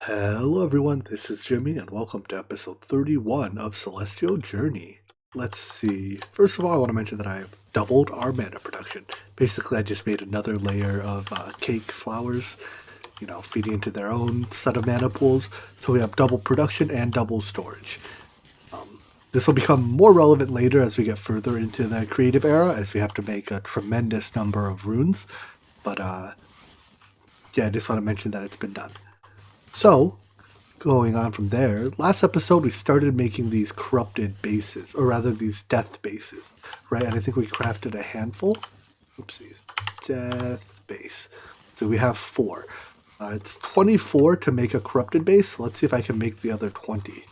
Hello everyone, this is Jimmy and welcome to episode 31 of Celestial Journey. Let's see, first of all I want to mention that I've doubled our mana production. Basically I just made another layer of cake flowers, feeding into their own set of mana pools, so we have double production and double storage. This will become more relevant later as we get further into the creative era, as we have to make a tremendous number of runes, but yeah, I just want to mention that it's been done. So, going on from there, last episode we started making these corrupted bases, or rather these death bases, right? And I think we crafted a handful. Oopsies. Death base. So we have 4. It's 24 to make a corrupted base. Let's see if I can make the other 20. I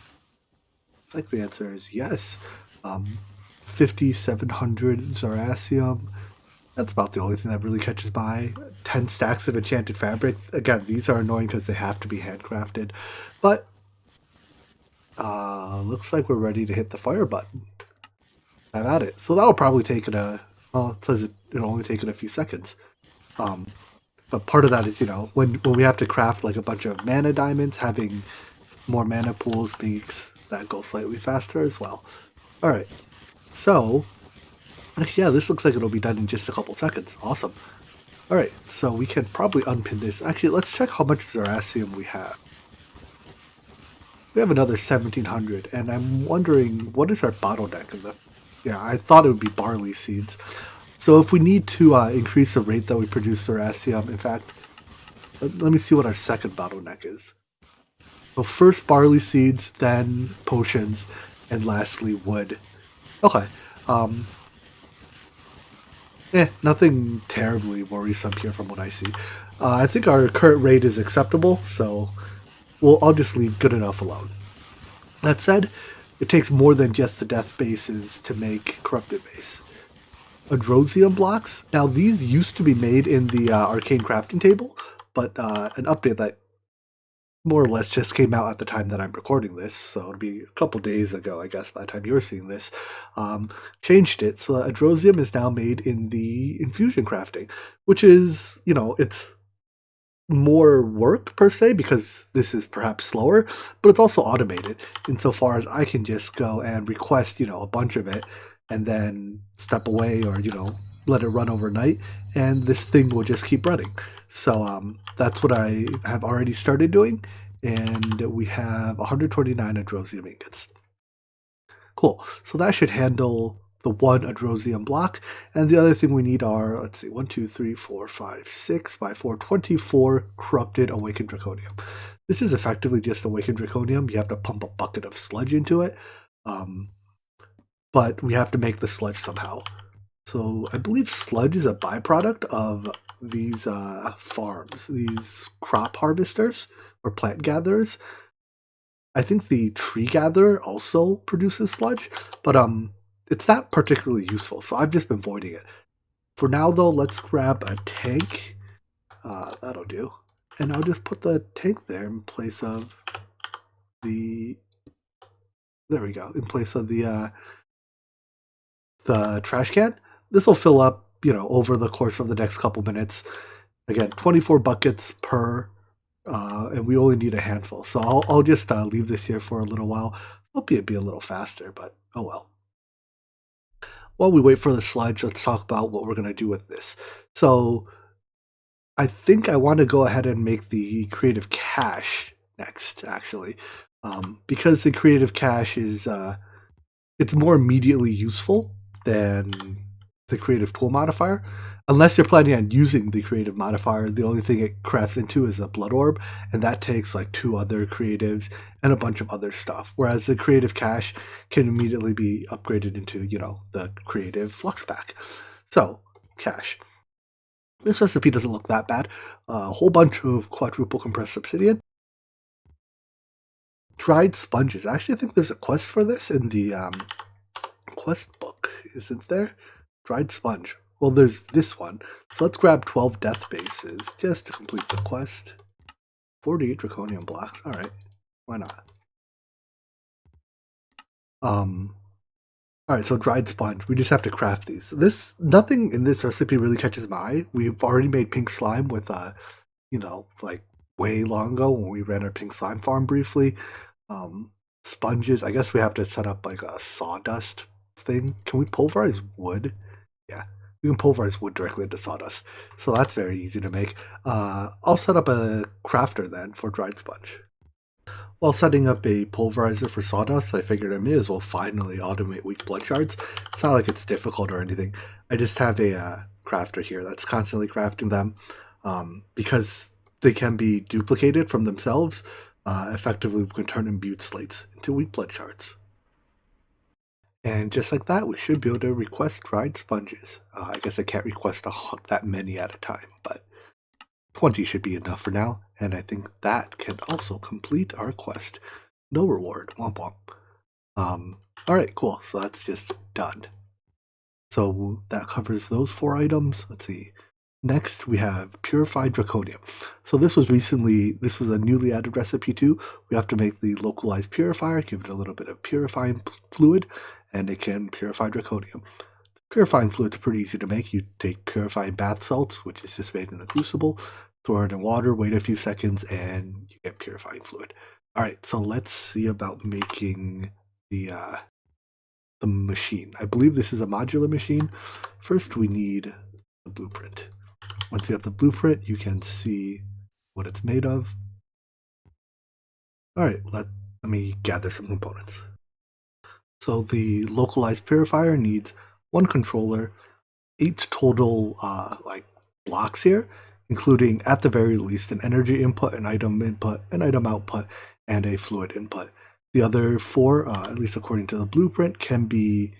think the answer is yes. 5,700 Zaracium. That's about the only thing that really catches my eye. 10 stacks of enchanted fabric. Again, these are annoying because they have to be handcrafted. But looks like we're ready to hit the fire button. I'm at it. So that'll probably take it it says it'll only take it a few seconds. But part of that is, when we have to craft like a bunch of mana diamonds, having more mana pools makes that go slightly faster as well. Alright, so yeah, this looks like it'll be done in just a couple seconds. Awesome. Alright, so we can probably unpin this. Actually, let's check how much Zaracium we have. We have another 1,700, and I'm wondering, what is our bottleneck in the... Yeah, I thought it would be barley seeds. So if we need to increase the rate that we produce Zaracium, in fact, let me see what our second bottleneck is. So first barley seeds, then potions, and lastly wood. Okay. Nothing terribly worrisome here from what I see. I think our current rate is acceptable, so I'll just leave good enough alone. That said, it takes more than just the death bases to make corrupted base. Adrosium blocks. Now these used to be made in the arcane crafting table, but an update that more or less just came out at the time that I'm recording this, so it'll be a couple days ago, I guess, by the time you're seeing this, changed it. So Adrosium is now made in the infusion crafting, which is, it's more work per se, because this is perhaps slower, but it's also automated insofar as I can just go and request, a bunch of it, and then step away or, let it run overnight, and this thing will just keep running. So that's what I have already started doing, and we have 129 Adrosium ingots. Cool. So that should handle the 1 Adrosium block, and the other thing we need are, let's see, 1, 2, 3, 4, 5, 6, by 4, 24 corrupted awakened Draconium. This is effectively just awakened Draconium. You have to pump a bucket of sludge into it, but we have to make the sludge somehow. So I believe sludge is a byproduct of these farms, these crop harvesters or plant gatherers. I think the tree gatherer also produces sludge, but it's not particularly useful, so I've just been avoiding it. For now, though, let's grab a tank. That'll do. And I'll just put the tank there in place of the... There we go. In place of the trash can. This will fill up, over the course of the next couple minutes. Again, 24 buckets per, and we only need a handful. So I'll just leave this here for a little while. Hope it'd be a little faster, but oh well. While we wait for the sludge, let's talk about what we're going to do with this. So I think I want to go ahead and make the creative cache next, actually. Because the creative cache is, it's more immediately useful than the creative tool modifier. Unless you're planning on using the creative modifier, the only thing it crafts into is a blood orb, and that takes like 2 other creatives and a bunch of other stuff. Whereas the creative cache can immediately be upgraded into, the creative flux pack. So, cache. This recipe doesn't look that bad. A whole bunch of quadruple compressed obsidian. Dried sponges. I actually think there's a quest for this in the quest book, isn't there? Dried sponge. Well, there's this one. So let's grab 12 death bases just to complete the quest. 48 draconian blocks. Alright. Why not? Alright, so dried sponge. We just have to craft these. Nothing in this recipe really catches my eye. We've already made pink slime with like way long ago when we ran our pink slime farm briefly. Sponges, I guess we have to set up like a sawdust thing. Can we pulverize wood? Yeah, we can pulverize wood directly into sawdust. So that's very easy to make. I'll set up a crafter then for dried sponge. While setting up a pulverizer for sawdust, I figured I may as well finally automate weak blood shards. It's not like it's difficult or anything. I just have a crafter here that's constantly crafting them because they can be duplicated from themselves. Effectively, we can turn imbued slates into weak blood shards. And just like that, we should be able to request dried sponges. I guess I can't request that many at a time, but 20 should be enough for now. And I think that can also complete our quest. No reward. Womp womp. Alright, cool. So that's just done. So that covers those 4 items. Let's see. Next, we have Purified Draconian. So this was a newly added recipe too. We have to make the Localized Purifier, give it a little bit of purifying fluid, and it can purify Draconium. Purifying fluid's pretty easy to make. You take purifying bath salts, which is just made in the crucible, throw it in water, wait a few seconds, and you get purifying fluid. Alright, so let's see about making the machine. I believe this is a modular machine. First, we need the blueprint. Once you have the blueprint, you can see what it's made of. Alright, let me gather some components. So the localized purifier needs 1 controller, 8 total blocks here, including at the very least an energy input, an item output, and a fluid input. The other 4, at least according to the blueprint, can be,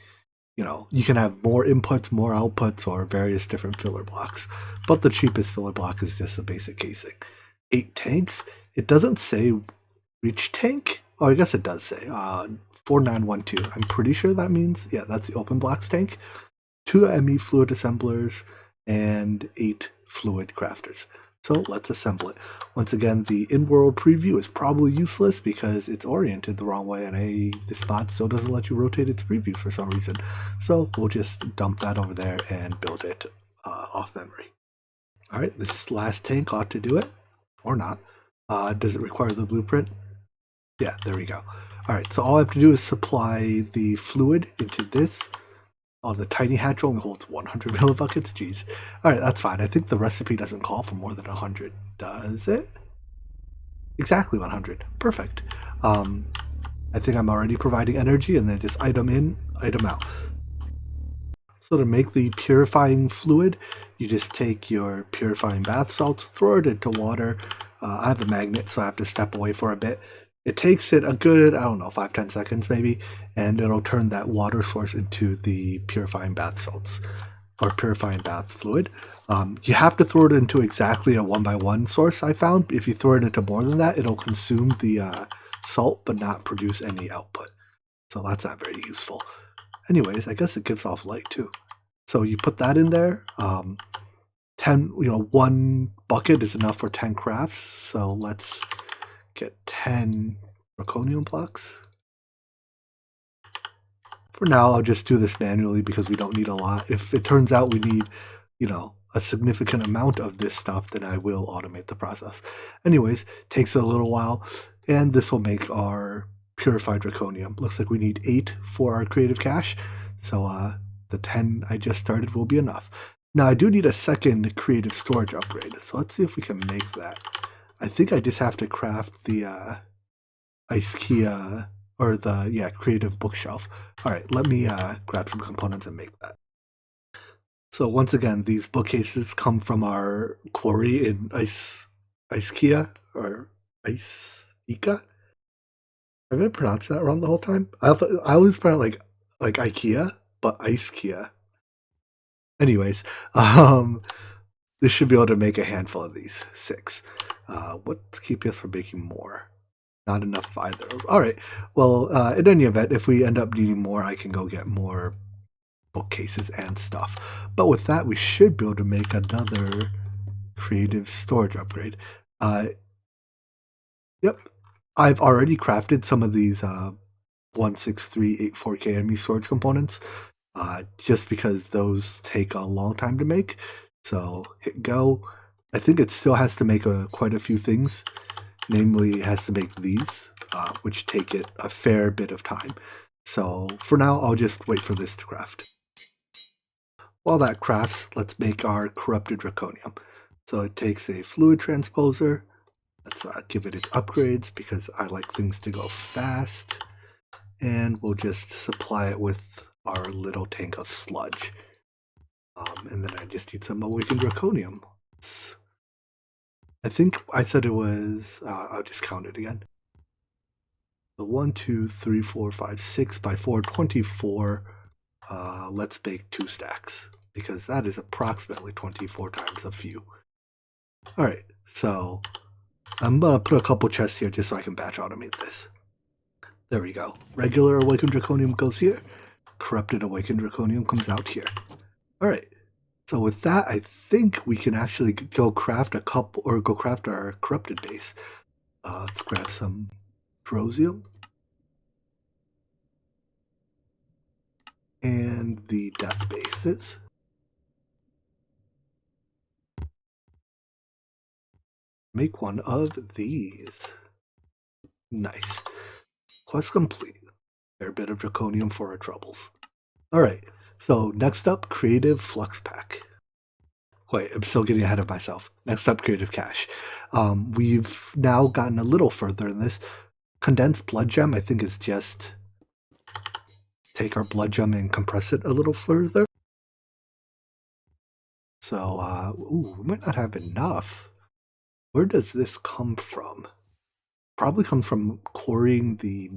you can have more inputs, more outputs, or various different filler blocks. But the cheapest filler block is just a basic casing. 8 tanks. It doesn't say which tank. Oh, I guess it does say 4912. I'm pretty sure that means, yeah, that's the open blocks tank. 2 ME fluid assemblers and 8 fluid crafters. So let's assemble it. Once again, the in-world preview is probably useless because it's oriented the wrong way, and this mod still doesn't let you rotate its preview for some reason. So we'll just dump that over there and build it off memory. Alright, this last tank ought to do it, or not. Does it require the blueprint? Yeah, there we go. Alright, so all I have to do is supply the fluid into this. Oh, the tiny hatch only holds 100 millibuckets? Jeez. Alright, that's fine. I think the recipe doesn't call for more than 100, does it? Exactly 100. Perfect. I think I'm already providing energy, and then just item in, item out. So to make the purifying fluid, you just take your purifying bath salts, throw it into water. I have a magnet, so I have to step away for a bit. It takes it a good, 5-10 seconds maybe, and it'll turn that water source into the purifying bath salts, or purifying bath fluid. You have to throw it into exactly a 1x1 source, I found. If you throw it into more than that, it'll consume the salt, but not produce any output. So that's not very useful. Anyways, I guess it gives off light too. So you put that in there. 1 bucket is enough for 10 crafts, so let's get 10 Draconian blocks. For now, I'll just do this manually because we don't need a lot. If it turns out we need, a significant amount of this stuff, then I will automate the process. Anyways, takes a little while, and this will make our purified Draconium. Looks like we need 8 for our creative cache, so the 10 I just started will be enough. Now, I do need a second creative storage upgrade, so let's see if we can make that. I think I just have to craft the IKEA, or the creative bookshelf. Alright, let me grab some components and make that. So once again, these bookcases come from our quarry in IKEA, or Ika? Have I pronounced that wrong the whole time? I always pronounce like IKEA, but IKEA. Anyways, this should be able to make a handful of these. 6. What's keeping us from making more? Not enough of either. Alright, well, in any event, if we end up needing more, I can go get more bookcases and stuff. But with that, we should be able to make another creative storage upgrade. Yep, I've already crafted some of these 16384K ME storage components, just because those take a long time to make. So hit go, I think it still has to make quite a few things. Namely, it has to make these, which take it a fair bit of time. So for now, I'll just wait for this to craft. While that crafts, let's make our corrupted draconium. So it takes a fluid transposer. Let's give it its upgrades because I like things to go fast. And we'll just supply it with our little tank of sludge. And then I just need some awakened draconium. I think I said it was, I'll just count it again. So 1, 2, 3, 4, 5, 6 by 4, 24. Let's bake 2 stacks because that is approximately 24 times a few. Alright, so I'm going to put a couple chests here just so I can batch automate this. There we go. Regular awakened draconium goes here. Corrupted awakened draconium comes out here. Alright, so with that, I think we can actually go craft a couple, or go craft our corrupted base. Let's grab some Prosium. And the death bases. Make one of these. Nice. Quest complete. Fair bit of draconium for our troubles. Alright, so next up, creative flux pack. Wait, I'm still getting ahead of myself. Next up, creative cache. We've now gotten a little further in this. Condensed blood gem, I think, is just take our blood gem and compress it a little further. So, we might not have enough. Where does this come from? Probably comes from quarrying the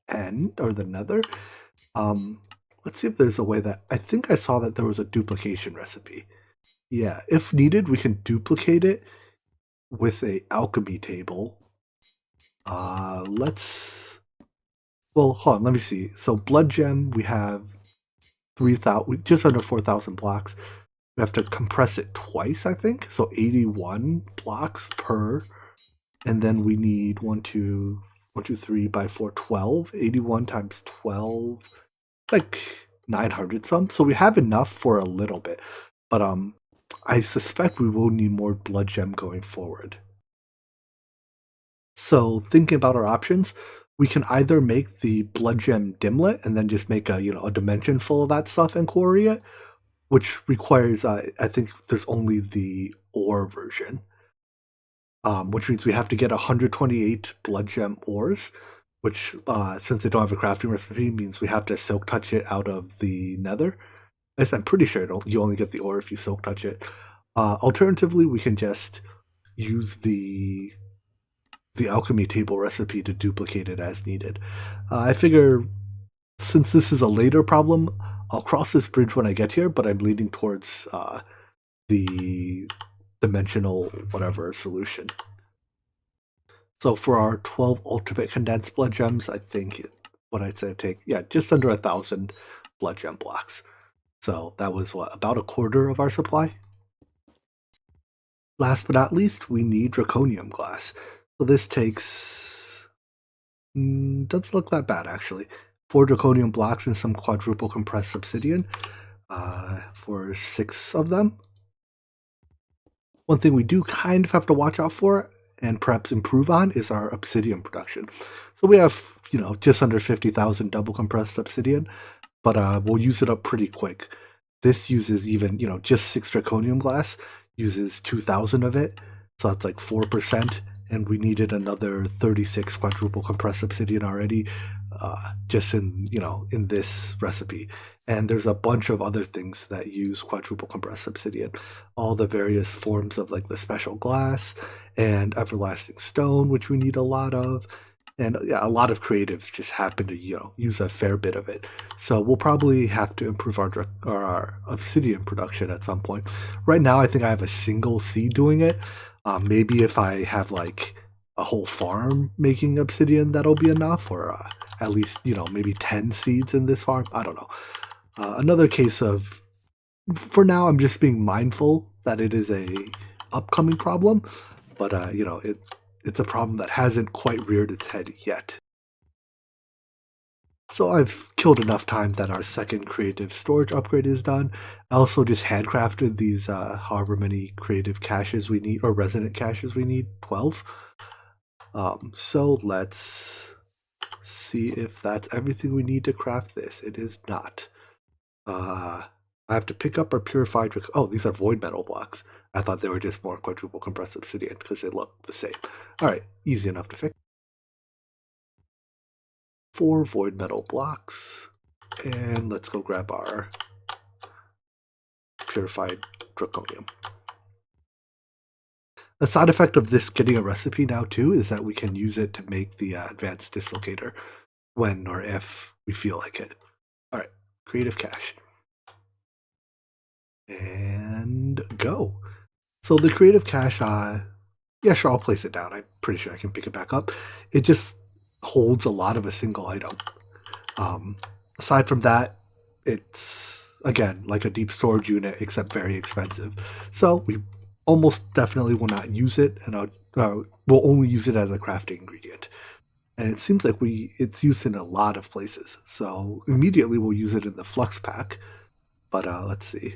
end or the nether. Let's see if there's a way that, I think I saw that there was a duplication recipe. Yeah, if needed, we can duplicate it with a alchemy table. Well, hold on, let me see. So blood gem, we have 3,000, just under 4,000 blocks. We have to compress it twice, I think. So 81 blocks per. And then we need 3 by 4, 12. 81 times 12, like 900 some. So we have enough for a little bit. But I suspect we will need more blood gem going forward. So thinking about our options, we can either make the blood gem dimlet and then just make a dimension full of that stuff and quarry it, which requires I think there's only the ore version, which means we have to get 128 blood gem ores, which since they don't have a crafting recipe means we have to silk touch it out of the nether. I'm pretty sure you only get the ore if you silk touch it. Alternatively, we can just use the alchemy table recipe to duplicate it as needed. I figure since this is a later problem, I'll cross this bridge when I get here, but I'm leaning towards the dimensional whatever solution. So for our 12 ultimate condensed blood gems, I think what I'd say take, just under 1,000 blood gem blocks. So that was about a quarter of our supply. Last but not least, we need draconium glass. So this takes, doesn't look that bad actually. 4 draconium blocks and some quadruple compressed obsidian for 6 of them. One thing we do kind of have to watch out for and perhaps improve on is our obsidian production. So we have, just under 50,000 double compressed obsidian, but we'll use it up pretty quick. This uses even, just 6 draconium glass uses 2,000 of it. So that's like 4%. And we needed another 36 quadruple compressed obsidian already, just in this recipe. And there's a bunch of other things that use quadruple compressed obsidian, all the various forms of like the special glass and everlasting stone, which we need a lot of, and a lot of creatives just happen to use a fair bit of it. So we'll probably have to improve our obsidian production at some point. Right now, I think I have a single seed doing it. Maybe if I have like a whole farm making obsidian, that'll be enough, or at least maybe 10 seeds in this farm. I don't know. Another case of, for now, I'm just being mindful that it is a upcoming problem, but it's a problem that hasn't quite reared its head yet. So I've killed enough time that our second creative storage upgrade is done. I also just handcrafted these however many creative caches we need, or resonant caches we need, 12. So let's see if that's everything we need to craft this. It is not. I have to pick up our purified. Oh, these are void metal blocks. I thought they were just more quadruple compressed obsidian because they look the same. All right, easy enough to fix. 4 void metal blocks, and let's go grab our purified draconium. The side effect of this getting a recipe now too is that we can use it to make the advanced dislocator when or if we feel like it. All right, creative cache. And go. So the creative cache, yeah, sure, I'll place it down. I'm pretty sure I can pick it back up. It just holds a lot of a single item. Aside from that, it's, again, like a deep storage unit, except very expensive. So we almost definitely will not use it, and we'll only use it as a crafting ingredient. And it seems like it's used in a lot of places. So immediately we'll use it in the flux pack. But let's see.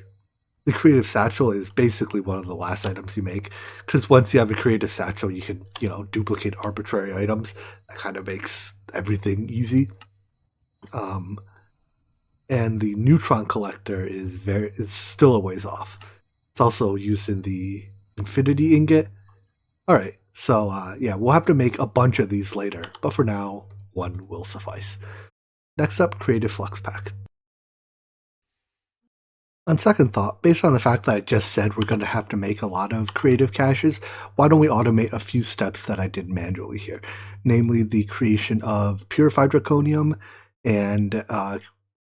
The creative satchel is basically one of the last items you make, because once you have a creative satchel, you can, duplicate arbitrary items. That kind of makes everything easy. And the neutron collector is still a ways off. It's also used in the infinity ingot. All right, so yeah, we'll have to make a bunch of these later, but for now, one will suffice. Next up, creative flux pack. On second thought, based on the fact that I just said we're going to have to make a lot of creative caches, why don't we automate a few steps that I did manually here? Namely, the creation of purified draconium and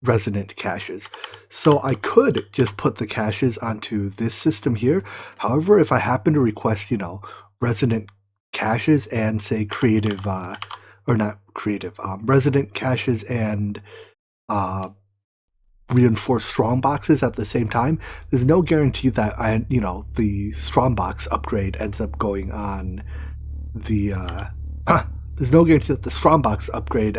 resonant caches. So I could just put the caches onto this system here. However, if I happen to request, resonant caches and say creative, or not creative, resonant caches and reinforced strong boxes at the same time, there's no guarantee that the strong box upgrade ends up going on the there's no guarantee that the strong box upgrade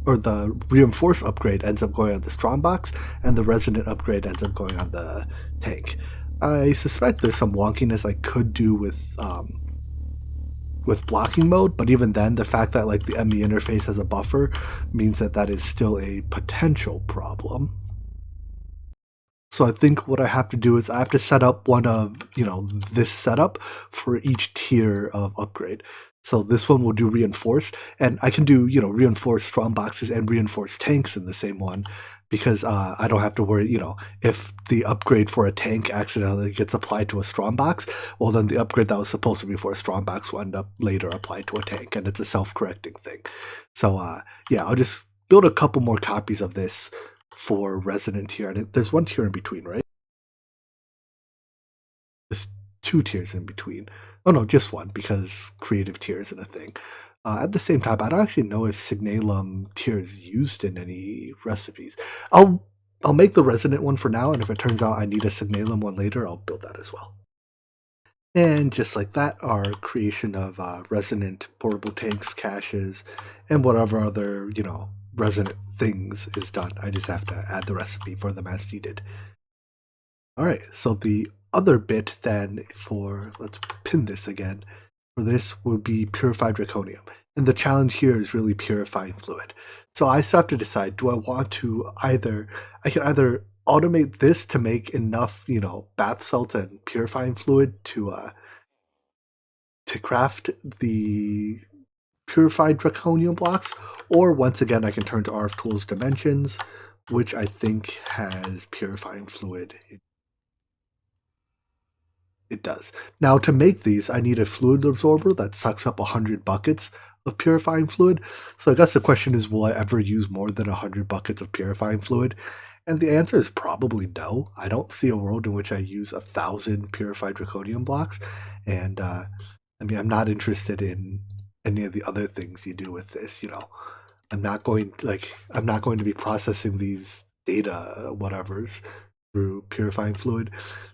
or the reinforced upgrade ends up going on the strong box and the resonant upgrade ends up going on the tank. I suspect there's some wonkiness I could do with blocking mode, but even then, the fact that like the ME interface has a buffer means that is still a potential problem. So I think what I have to do is I have to set up one of, this setup for each tier of upgrade. So this one will do reinforced, and I can do, reinforced strong boxes and reinforced tanks in the same one, because I don't have to worry, if the upgrade for a tank accidentally gets applied to a strong box, well then the upgrade that was supposed to be for a strong box will end up later applied to a tank, and it's a self-correcting thing. So yeah, I'll just build a couple more copies of this for resonant tier, and there's one tier in between, right? There's 2 tiers in between. Oh no, just one, because creative tier isn't a thing. At the same time, I don't actually know if signalum tier is used in any recipes. I'll make the resonant one for now, and if it turns out I need a signalum one later, I'll build that as well. And just like that, our creation of resonant portable tanks, caches, and whatever other, resonant things is done. I just have to add the recipe for them as needed. All right, so the other bit then let's pin this again, for this would be purified draconium. And the challenge here is really purifying fluid. So I still have to decide, do I want to I can either automate this to make enough, bath salts and purifying fluid to craft the purified draconium blocks, or once again I can turn to RF Tools Dimensions, which I think has purifying fluid. It does. Now to make these, I need a fluid absorber that sucks up 100 buckets of purifying fluid. So I guess the question is, will I ever use more than 100 buckets of purifying fluid? And the answer is probably no. I don't see a world in which I use 1,000 purified draconium blocks, and I'm not interested in any of the other things you do with this. I'm not going to be processing these data whatevers through purifying fluid.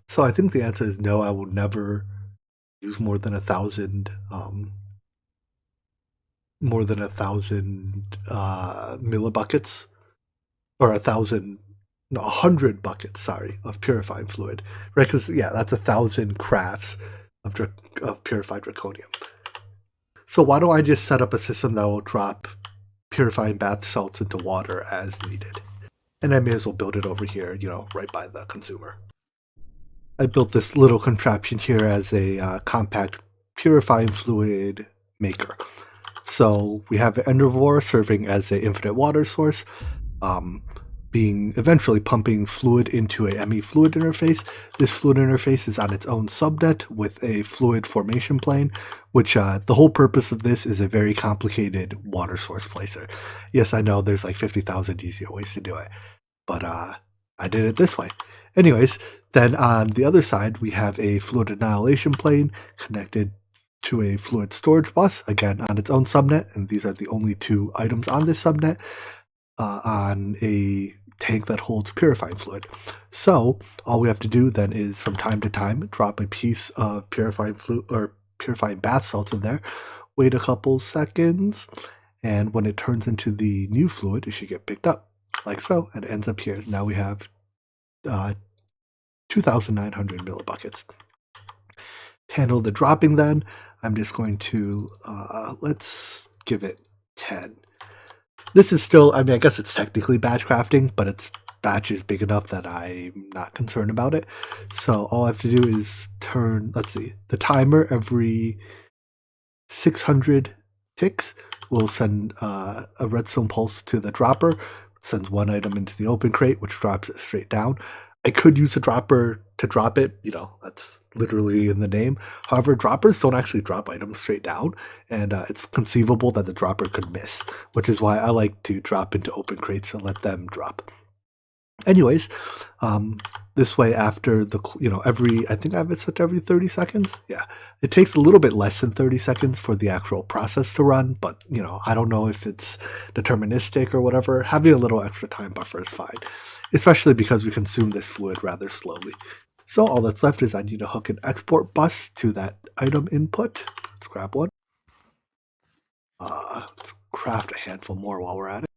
So I think the answer is no. I will never use more than 1,000 millibuckets or 1,000, no, 100 buckets, sorry, of purifying fluid, right? Because yeah, that's 1,000 crafts of purified draconium. So why don't I just set up a system that will drop purifying bath salts into water as needed? And I may as well build it over here, right by the consumer. I built this little contraption here as a compact purifying fluid maker. So we have an Endervor serving as an infinite water source, being eventually pumping fluid into a ME fluid interface. This fluid interface is on its own subnet with a fluid formation plane, which the whole purpose of this is a very complicated water source placer. Yes, I know there's like 50,000 easier ways to do it, but I did it this way. Anyways, then on the other side, we have a fluid annihilation plane connected to a fluid storage bus, again on its own subnet, and these are the only two items on this subnet, on a tank that holds purifying fluid. So all we have to do then is from time to time drop a piece of purifying fluid or purifying bath salts in there, wait a couple seconds, and when it turns into the new fluid, it should get picked up like so, and it ends up here. Now we have 2,900 millibuckets. To handle the dropping then, I'm just going to, let's give it 10. This is still, I guess it's technically batch crafting, but its batch is big enough that I'm not concerned about it. So all I have to do is turn, let's see, the timer every 600 ticks will send a redstone pulse to the dropper, sends one item into the open crate, which drops it straight down. I could use a dropper to drop it, that's literally in the name. However, droppers don't actually drop items straight down, and it's conceivable that the dropper could miss, which is why I like to drop into open crates and let them drop. Anyways, this way after the, I think I have it set to every 30 seconds. Yeah, it takes a little bit less than 30 seconds for the actual process to run, but, I don't know if it's deterministic or whatever. Having a little extra time buffer is fine, especially because we consume this fluid rather slowly. So all that's left is I need to hook an export bus to that item input. Let's grab one. Let's craft a handful more while we're at it.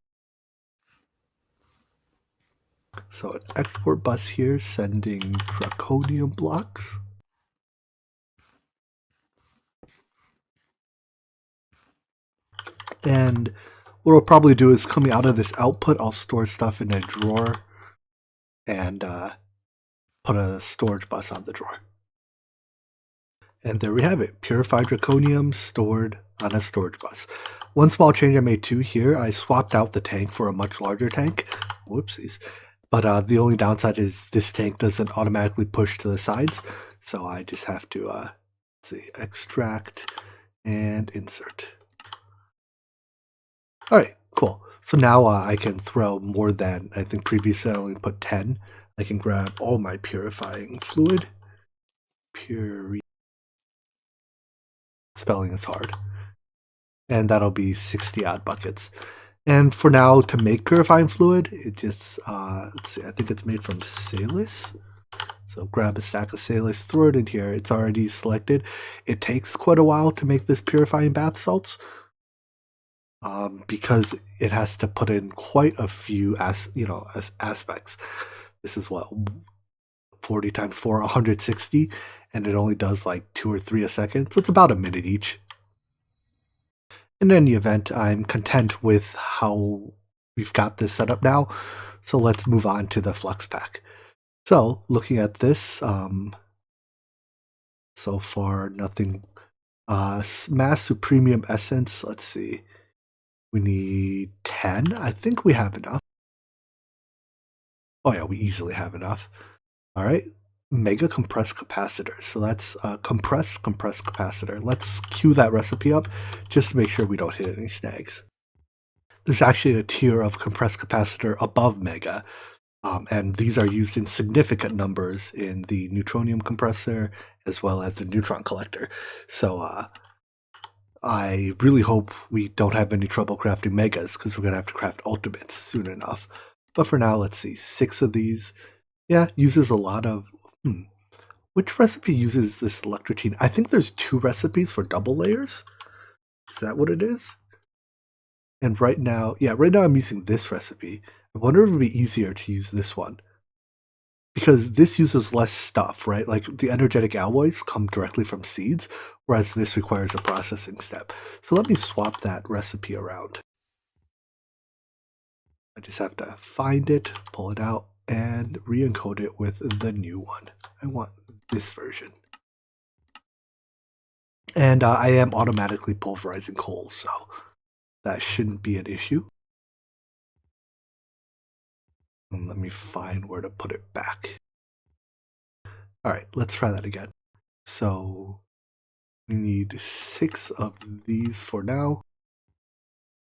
So an export bus here sending Draconian blocks. And what I'll probably do is coming out of this output, I'll store stuff in a drawer and put a storage bus on the drawer. And there we have it, purified draconium stored on a storage bus. One small change I made too here, I swapped out the tank for a much larger tank. Whoopsies. But the only downside is this tank doesn't automatically push to the sides. So I just have to, let's see, extract and insert. All right, cool. So now I can throw more than, I think previously I only put 10. I can grab all my purifying fluid. Spelling is hard. And that'll be 60 odd buckets. And for now, to make purifying fluid, it just, let's see, I think it's made from Salus. So grab a stack of Salus, throw it in here. It's already selected. It takes quite a while to make this purifying bath salts, because it has to put in quite a few aspects. This is what, 40 times 4, 160, and it only does like 2 or 3 a second. So it's about a minute each. In any event, I'm content with how we've got this set up now. So let's move on to the flux pack. So looking at this, so far nothing. Mass Supremium Essence, let's see. We need 10. I think we have enough. Oh yeah, we easily have enough. All right. Mega compressed capacitor. So that's compressed capacitor. Let's queue that recipe up just to make sure we don't hit any snags. There's actually a tier of compressed capacitor above mega, and these are used in significant numbers in the neutronium compressor as well as the neutron collector. So I really hope we don't have any trouble crafting megas, because we're going to have to craft ultimates soon enough. But for now, let's see, 6 of these. Yeah, uses a lot of... Which recipe uses this electrotine? I think there's 2 recipes for double layers. Is that what it is? And right now I'm using this recipe. I wonder if it would be easier to use this one. Because this uses less stuff, right? Like the energetic alloys come directly from seeds, whereas this requires a processing step. So let me swap that recipe around. I just have to find it, pull it out, and re-encode it with the new one. I want this version. And I am automatically pulverizing coal, so that shouldn't be an issue. And let me find where to put it back. All right, let's try that again. So we need 6 of these for now.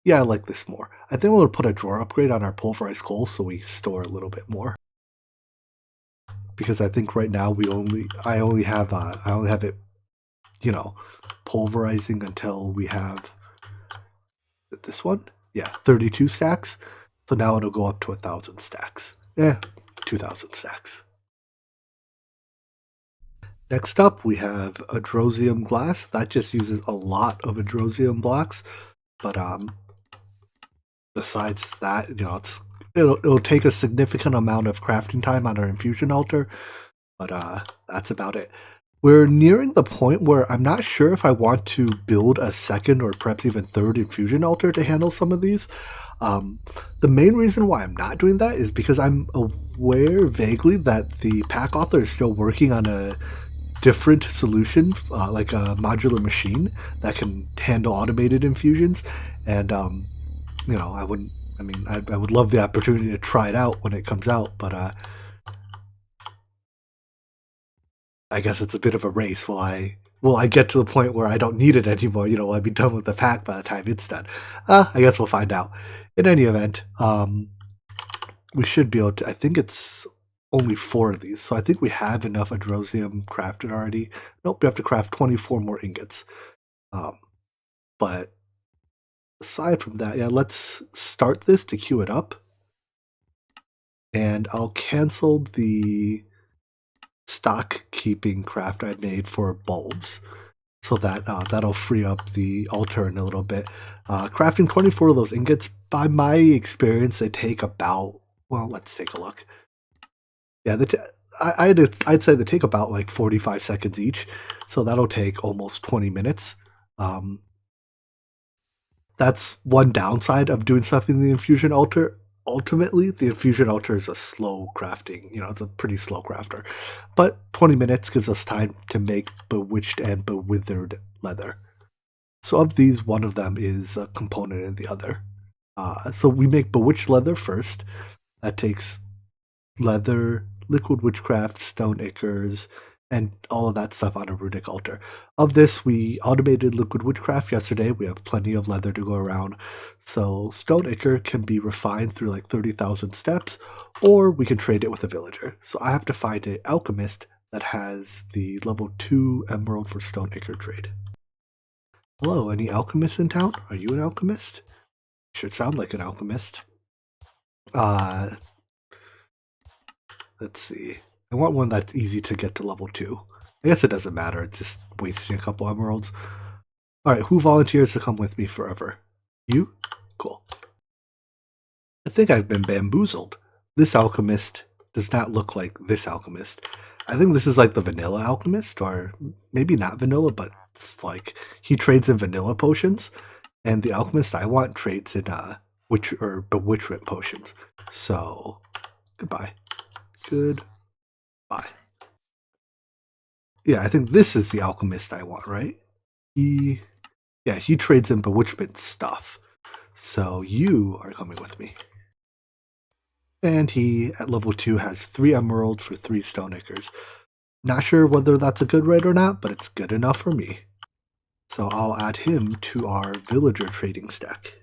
Yeah, I like this more. I think we'll put a drawer upgrade on our pulverized coal so we store a little bit more. Because I think right now I only have it, you know, pulverizing until we have this one. Yeah, 32 stacks. So now it'll go up to 1,000 stacks. Yeah, 2,000 stacks. Next up, we have Adrosium glass. That just uses a lot of Adrosium blocks, but besides that, you know, it'll take a significant amount of crafting time on our infusion altar, but that's about it. We're nearing the point where I'm not sure if I want to build a second or perhaps even third infusion altar to handle some of these. The main reason why I'm not doing that is because I'm aware vaguely that the pack author is still working on a different solution, like a modular machine that can handle automated infusions, and you know, I would love the opportunity to try it out when it comes out, but I guess it's a bit of a race. Will I get to the point where I don't need it anymore? You know, will I be done with the pack by the time it's done? I guess we'll find out. In any event, we should be able to. I think it's only 4 of these, so I think we have enough Adrosium crafted already. Nope, we have to craft 24 more ingots. But aside from that, yeah, let's start this to queue it up. And I'll cancel the stock keeping craft I made for bulbs, so that that'll free up the altar in a little bit. Crafting 24 of those ingots, by my experience, they take about, well, let's take a look. Yeah, I'd say they take about like 45 seconds each, so that'll take almost 20 minutes. That's one downside of doing stuff in the infusion altar. Ultimately, the infusion altar is a slow crafting. You know, it's a pretty slow crafter. But 20 minutes gives us time to make bewitched and bewithered leather. So of these, one of them is a component in the other. So we make bewitched leather first. That takes leather, liquid witchcraft, stone ichors, and all of that stuff on a runic altar. Of this, we automated liquid witchcraft yesterday. We have plenty of leather to go around. So stone ichor can be refined through like 30,000 steps, or we can trade it with a villager. So I have to find an alchemist that has the level 2 emerald for stone ichor trade. Hello, any alchemists in town? Are you an alchemist? Should sound like an alchemist. Let's see. I want one that's easy to get to level 2. I guess it doesn't matter. It's just wasting a couple emeralds. Alright, who volunteers to come with me forever? You? Cool. I think I've been bamboozled. This alchemist does not look like this alchemist. I think this is like the vanilla alchemist, or maybe not vanilla, but it's like he trades in vanilla potions, and the alchemist I want trades in bewitchment potions. So, goodbye. Goodbye. Yeah, I think this is the alchemist I want, right? He trades in bewitchment stuff. So you are coming with me. And he, at level 2, has 3 emeralds for 3 stone ichors. Not sure whether that's a good rate or not, but it's good enough for me. So I'll add him to our villager trading stack.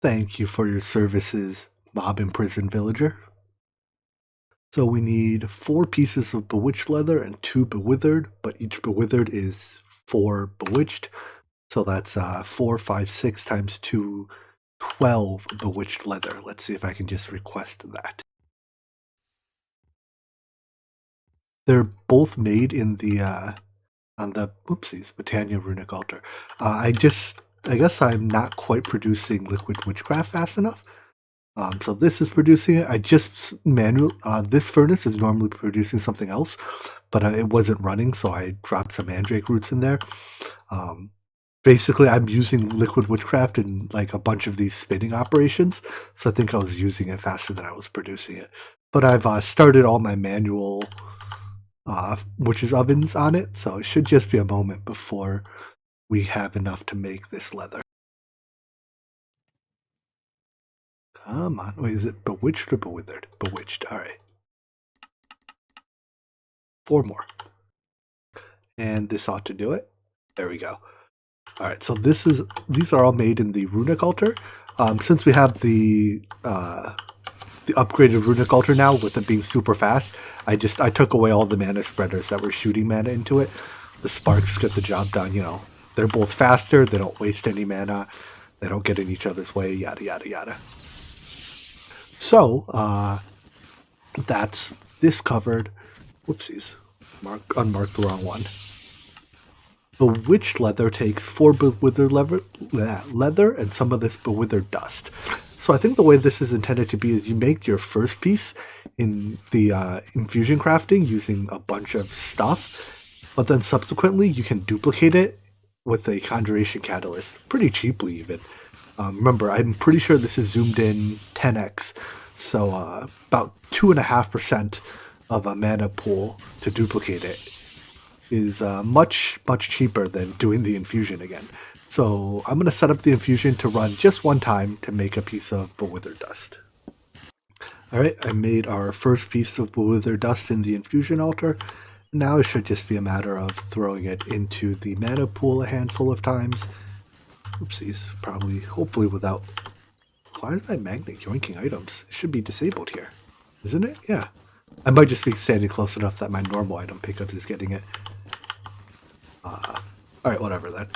Thank you for your services, mob imprisoned villager. So we need 4 pieces of bewitched leather and 2 bewithered, but each bewithered is 4 bewitched. So that's 4, 5, 6 times 2, 12 bewitched leather. Let's see if I can just request that. They're both made in the on the Britannia runic altar. I guess I'm not quite producing liquid witchcraft fast enough. So this is producing it. I just this furnace is normally producing something else, but it wasn't running, so I dropped some mandrake roots in there. Um, Basically, I'm using liquid witchcraft in like a bunch of these spinning operations, so I think I was using it faster than I was producing it. But I've started all my manual witches ovens on it, so it should just be a moment before we have enough to make this leather. Come on. Wait, is it bewitched or bewithered? Bewitched. All right. 4 more. And this ought to do it. There we go. All right, so these are all made in the runic altar. Since we have the upgraded runic altar now with it being super fast, I took away all the mana spreaders that were shooting mana into it. The sparks get the job done. You know, they're both faster. They don't waste any mana. They don't get in each other's way. Yada yada yada. So that's this covered. Whoopsies, unmarked the wrong one. Bewitched leather takes 4 bewithered leather and some of this bewithered dust. So I think the way this is intended to be is you make your first piece in the infusion crafting using a bunch of stuff, but then subsequently you can duplicate it with a conjuration catalyst pretty cheaply even. Remember, I'm pretty sure this is zoomed in 10x, so about 2.5% of a mana pool to duplicate it is much cheaper than doing the infusion again. So I'm going to set up the infusion to run just one time to make a piece of bewithered dust. Alright, I made our first piece of bewithered dust in the infusion altar. Now it should just be a matter of throwing it into the mana pool a handful of times. Oopsies, hopefully without... Why is my magnet yoinking items? It should be disabled here, isn't it? Yeah. I might just be standing close enough that my normal item pickup is getting it. Alright, whatever then.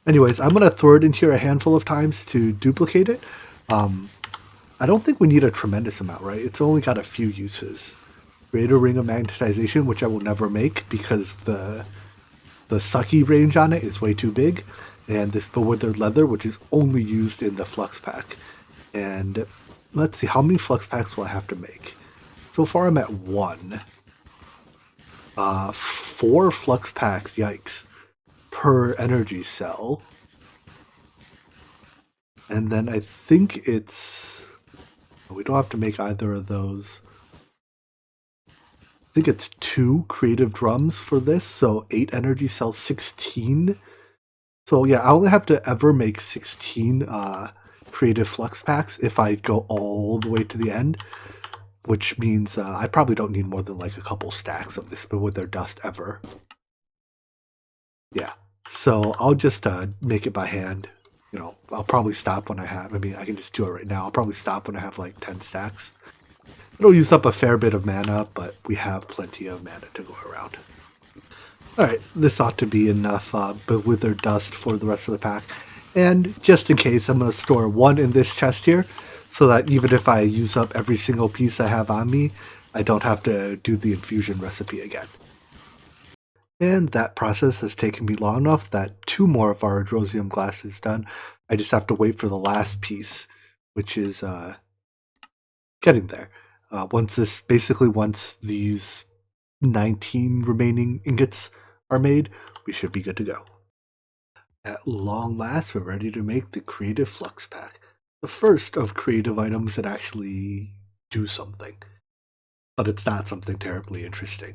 Anyways, I'm going to throw it in here a handful of times to duplicate it. I don't think we need a tremendous amount, right? It's only got a few uses. Create a ring of magnetization, which I will never make because the sucky range on it is way too big. And this bewithered leather, which is only used in the flux pack. And let's see, how many flux packs will I have to make? So far I'm at 1. 4 flux packs, yikes, per energy cell. And then I think we don't have to make either of those. I think it's 2 creative drums for this, so 8 energy cells, 16. So yeah, I only have to ever make 16 creative flux packs if I go all the way to the end. Which means I probably don't need more than like a couple stacks of this bewithered dust ever. Yeah, so I'll just make it by hand. You know, I'll probably stop when I can just do it right now. I'll probably stop when I have like 10 stacks. It'll use up a fair bit of mana, but we have plenty of mana to go around. Alright, this ought to be enough bewithered dust for the rest of the pack. And just in case, I'm going to store 1 in this chest here, so that even if I use up every single piece I have on me, I don't have to do the infusion recipe again. And that process has taken me long enough that 2 more of our Adrosium glass is done. I just have to wait for the last piece, which is getting there. Once these 19 remaining ingots are made, we should be good to go. At long last, we're ready to make the Creative Flux Pack. The first of creative items that actually do something. But it's not something terribly interesting.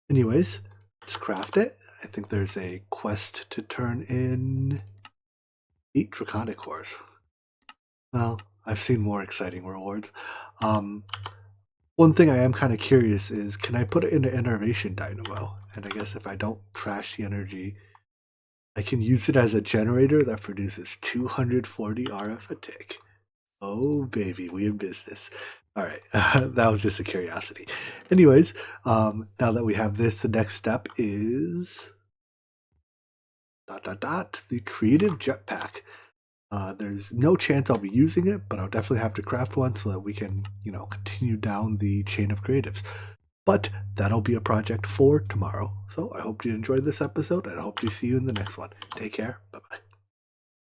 Anyways, let's craft it. I think there's a quest to turn in 8 Draconic cores. Well, I've seen more exciting rewards. One thing I am kind of curious is, can I put it in an Innervation Dynamo? And I guess if I don't trash the energy, I can use it as a generator that produces 240 RF a tick. Oh baby, we in business. Alright, that was just a curiosity. Anyways, now that we have this, the next step is... the Creative Jetpack. There's no chance I'll be using it, but I'll definitely have to craft one so that we can, continue down the chain of creatives. But that'll be a project for tomorrow. So I hope you enjoyed this episode, and I hope to see you in the next one. Take care. Bye-bye.